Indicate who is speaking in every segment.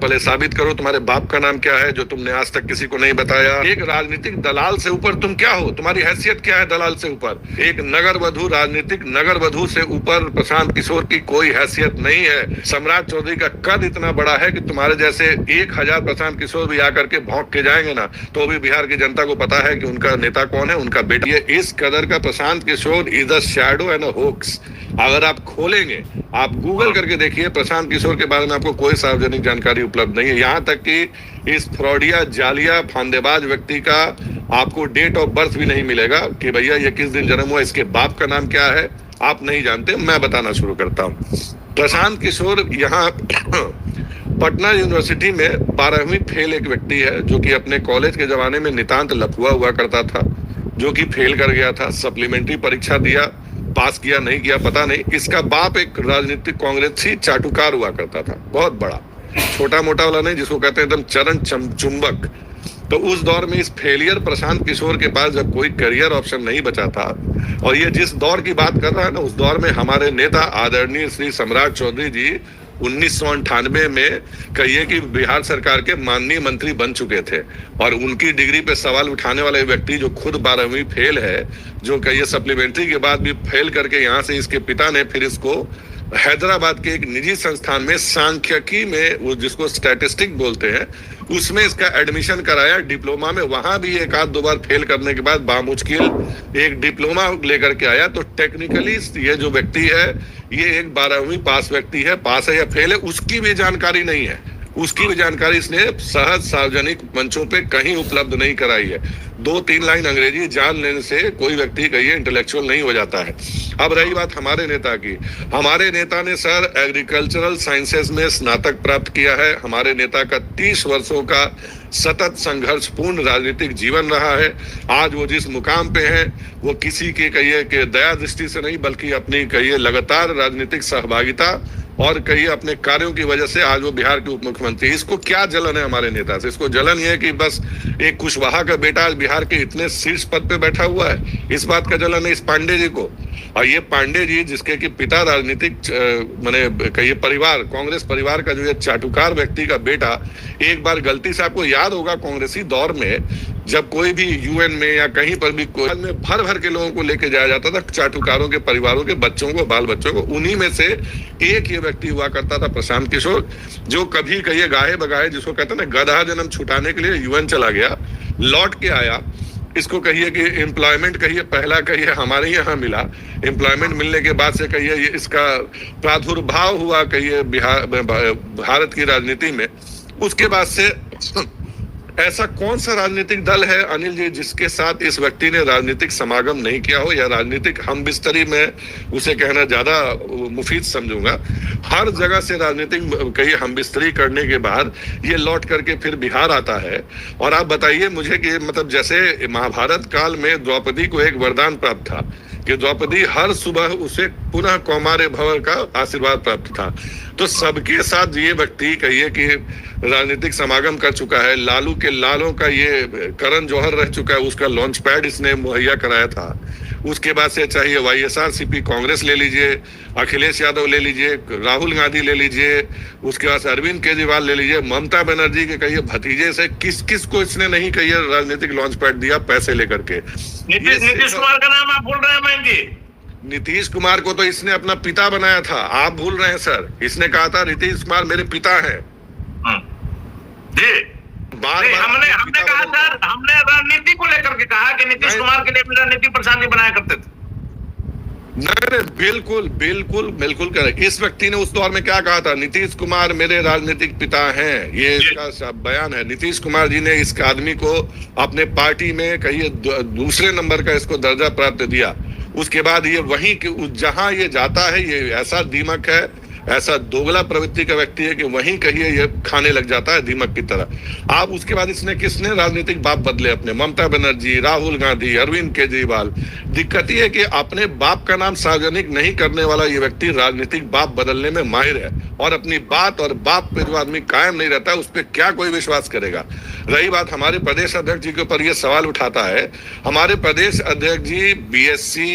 Speaker 1: पहले साबित करो तुम्हारे बाप का नाम क्या है जो तुमने आज तक किसी को नहीं बताया। एक राजनीतिक दलाल से ऊपर तुम क्या हो? तुम्हारी हैसियत क्या है दलाल से ऊपर? एक नगर वधु, राजनीतिक नगर वधु से ऊपर प्रशांत किशोर की कोई हैसियत नहीं है। सम्राट चौधरी का कद इतना बड़ा है कि तुम्हारे जैसे 1000 प्रशांत किशोर भी आकर के भौंक के जाएंगे ना तो भी बिहार की जनता को पता है कि उनका नेता कौन है, उनका बेटा। ये इस कदर का Prashant Kishor is a shadow and a hoax. अगर आप खोलेंगे, आप गूगल करके देखिए, प्रशांत किशोर के बारे में आपको कोई सार्वजनिक जानकारी उपलब्ध नहीं है। यहाँ तक कि इस फ्रॉडिया, जालिया, फांदेबाज व्यक्ति का आपको डेट ऑफ बर्थ भी नहीं मिलेगा कि भैया ये किस दिन जन्म हुआ, इसके बाप का नाम क्या है, आप नहीं जानते। मैं बताना शुरू करता हूँ। प्रशांत किशोर यहाँ पटना यूनिवर्सिटी में 12वीं फेल एक व्यक्ति है जो कि अपने कॉलेज के जमाने में नितांत लफुआ हुआ करता था, जो कि फेल कर गया था। सप्लीमेंट्री परीक्षा दिया, पास किया नहीं किया पता नहीं। इसका बाप एक राजनीतिक कांग्रेसी चाटुकार हुआ करता था, बहुत बड़ा, छोटा मोटा वाला नहीं, जिसको कहते हैं एकदम चरण चुंबक। तो उस दौर में इस फेलियर प्रशांत किशोर के पास जब कोई करियर ऑप्शन नहीं बचा था, और ये जिस दौर की बात कर रहा है ना, उस दौर में हमारे नेता आदरणीय श्री सम्राट चौधरी जी 1998 में कहिए कि बिहार सरकार के माननीय मंत्री बन चुके थे। और उनकी डिग्री पे सवाल उठाने वाले व्यक्ति जो खुद 12वीं फेल है, जो कहिए सप्लीमेंट्री के बाद भी फेल करके यहाँ से इसके पिता ने फिर इसको हैदराबाद के एक निजी संस्थान में सांख्यिकी में, वो जिसको स्टैटिस्टिक बोलते हैं, उसमें इसका एडमिशन कराया डिप्लोमा में। वहां भी एक आध दो बार फेल करने के बाद बामुश्किल एक डिप्लोमा लेकर के आया। तो टेक्निकली ये जो व्यक्ति है, ये एक 12वीं पास व्यक्ति है। पास है या फेल है उसकी भी जानकारी नहीं है। उसकी भी जानकारी इसने सहज सार्वजनिक मंचों पे कहीं उपलब्ध नहीं कराई है। 2-3 लाइन अंग्रेजी जान लेने से कोई व्यक्ति कहिए इंटेलेक्चुअल नहीं हो जाता है। अब रही बात हमारे नेता की, हमारे नेता ने सर एग्रीकल्चरल साइंसेज में स्नातक प्राप्त किया है। हमारे नेता का 30 वर्षों का सतत संघर्षपूर्ण राजनीतिक जीवन रहा है। आज वो जिस मुकाम पे हैं, वो किसी के कहिए कि दया दृष्टि से नहीं, बल्कि अपनी कहिए लगातार राजनीतिक सहभागिता और कहिए अपने कार्यों की वजह से आज वो बिहार के उप मुख्यमंत्री। इसको क्या जलन है हमारे नेता से? इसको जलन ये है कि बस एक कुशवाहा का बेटा आज बिहार के इतने शीर्ष पद पे बैठा हुआ है, इस बात का जलन है इस पांडे जी को। और ये पांडे जी जिसके कि पिता राजनीतिक माने कहिए परिवार, कांग्रेस परिवार का जो ये चाटुकार व्यक्ति का बेटा, एक बार गलती से आपको याद होगा कांग्रेसी दौर में जब कोई भी यूएन में या कहीं पर भी कोई में भर भर के लोगों को लेके जाया जाता था, चाटुकारों के परिवारों के बच्चों को, बाल बच्चों को, उन्हीं में से एक ये व्यक्ति हुआ करता था प्रशांत किशोर, जो कभी कहिए गाहे बगाहे, जिसको कहते हैं ना गधा जन्म छुटाने के लिए यूएन चला गया, लौट के आया। इसको कहिए कि एम्प्लॉयमेंट कहिए पहला कहिए हमारे यहाँ मिला। एम्प्लॉयमेंट मिलने के बाद से कहिए इसका प्रादुर्भाव हुआ कहिए भारत की राजनीति में। उसके बाद से ऐसा कौन सा राजनीतिक दल है अनिल जी जिसके साथ इस व्यक्ति ने राजनीतिक समागम नहीं किया हो, या राजनीतिक हमबिस्तरी में उसे कहना ज्यादा मुफीद समझूंगा। हर जगह से राजनीतिक कहीं हमबिस्तरी करने के बाद ये लौट करके फिर बिहार आता है। और आप बताइए मुझे कि मतलब जैसे महाभारत काल में द्रौपदी को एक वरदान प्राप्त था कि द्रौपदी हर सुबह उसे पुनः कौमार्य भव का आशीर्वाद प्राप्त था, तो सबके साथ ये व्यक्ति कहिए कि राजनीतिक समागम कर चुका है। लालू के लालों का ये करण जौहर रह चुका है, उसका लॉन्च पैड इसने मुहैया कराया था। उसके बाद से चाहिए YSRCP कांग्रेस ले लीजिए, अखिलेश यादव ले लीजिए, राहुल गांधी ले लीजिए, उसके बाद अरविंद केजरीवाल ले लीजिए, ममता बनर्जी के कहिए भतीजे से किस किस को इसने नहीं कहिए राजनीतिक लॉन्च पैड दिया पैसे लेकर के।
Speaker 2: नीतीश कुमार का नाम आप भूल रहे हैं मैन जी।
Speaker 1: नीतीश कुमार को तो इसने अपना पिता बनाया था, आप भूल रहे हैं सर। इसने कहा था नीतीश कुमार मेरे पिता हैं
Speaker 2: जी। हमने कहा सर, हमने रणनीति को लेकर के कहा कि नीतीश कुमार के लिए रणनीति प्रशांत जी बनाया करते थे।
Speaker 1: नहीं, बिल्कुल बिल्कुल बिल्कुल करेक्ट। इस व्यक्ति ने उस दौर में क्या कहा था, नीतीश कुमार मेरे राजनीतिक पिता हैं, ये इसका बयान है। नीतीश कुमार जी ने इस आदमी को अपने पार्टी में कहिए दूसरे नंबर का इसको दर्जा प्राप्त दिया। उसके बाद ये वहीं जहां ये जाता है, ये ऐसा दीमक है, ऐसा दोगला प्रवृत्ति का व्यक्ति है कि वहीं कहिए ये खाने लग जाता है दीमक की तरह। आप उसके बाद इसने किसने राजनीतिक बाप बदले अपने, ममता बनर्जी, राहुल गांधी, अरविंद केजरीवाल। दिक्कत ये है कि अपने बाप का नाम सार्वजनिक नहीं करने वाला ये व्यक्ति राजनीतिक बाप बदलने में माहिर है, और अपनी बात और बाप पे जो आदमी कायम नहीं रहता है उस पर क्या कोई विश्वास करेगा। रही बात हमारे प्रदेश अध्यक्ष जी के ऊपर ये सवाल उठाता है, हमारे प्रदेश अध्यक्ष जी BSc,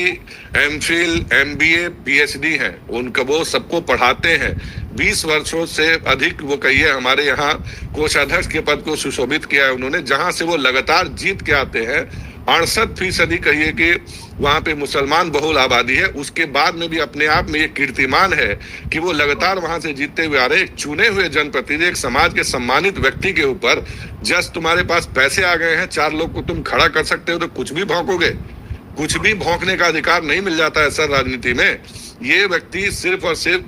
Speaker 1: MPhil, MBA, PhD हैं, उनका वो सबको पढ़ाते हैं। 20 वर्षों से अधिक वो कहिए हमारे यहाँ कोषाध्यक्ष के पद को सुशोभित किया है उन्होंने, जहां से वो लगातार जीत के आते हैं। 68% कहिए कि वहां पे मुसलमान बहुल आबादी है, उसके बाद में भी अपने आप में ये कीर्तिमान है कि वो लगातार वहां से जीतते हुए आ रहे। एक चुने हुए जनप्रतिनिधि, एक समाज के सम्मानित व्यक्ति के ऊपर जस्ट तुम्हारे पास पैसे आ गए हैं, 4 लोग को तुम खड़ा कर सकते हो तो कुछ भी भौंकोगे। कुछ भी भौंकने का अधिकार नहीं मिल जाता है सर राजनीति में। ये व्यक्ति सिर्फ और सिर्फ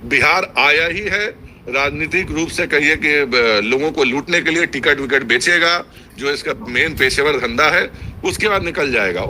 Speaker 1: बिहार आया ही है राजनीतिक रूप से कहिए कि लोगों को लूटने के लिए, टिकट विकट बेचेगा, जो इसका मेन पेशेवर धंधा है, उसके बाद निकल जाएगा।